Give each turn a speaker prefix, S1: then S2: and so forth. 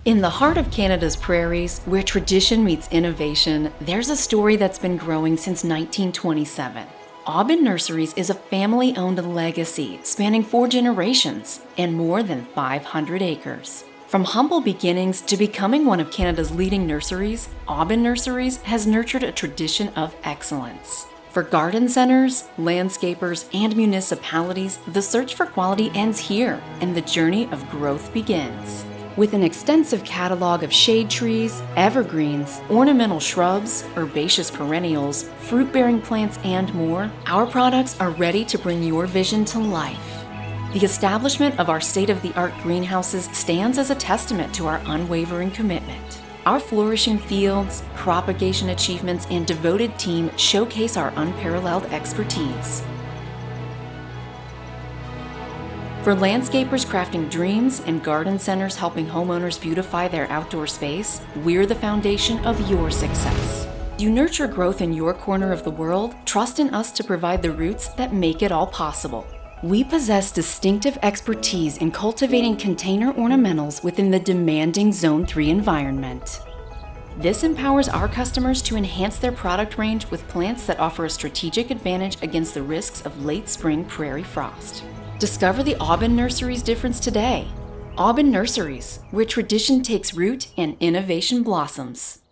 S1: In the heart of Canada's prairies, where tradition meets innovation, there's a story that's been growing since 1927. Aubin Nurseries is a family-owned legacy spanning 4 generations and more than 500 acres. From humble beginnings to becoming one of Canada's leading nurseries, Aubin Nurseries has nurtured a tradition of excellence. For garden centers, landscapers, and municipalities, the search for quality ends here, and the journey of growth begins. With an extensive catalog of shade trees, evergreens, ornamental shrubs, herbaceous perennials, fruit-bearing plants, and more, our products are ready to bring your vision to life. The establishment of our state-of-the-art greenhouses stands as a testament to our unwavering commitment. Our flourishing fields, propagation achievements, and devoted team showcase our unparalleled expertise. For landscapers crafting dreams and garden centers helping homeowners beautify their outdoor space, we're the foundation of your success. You nurture growth in your corner of the world, trust in us to provide the roots that make it all possible. We possess distinctive expertise in cultivating container ornamentals within the demanding Zone 3 environment. This empowers our customers to enhance their product range with plants that offer a strategic advantage against the risks of late spring prairie frost. Discover the Aubin Nurseries difference today. Aubin Nurseries, where tradition takes root and innovation blossoms.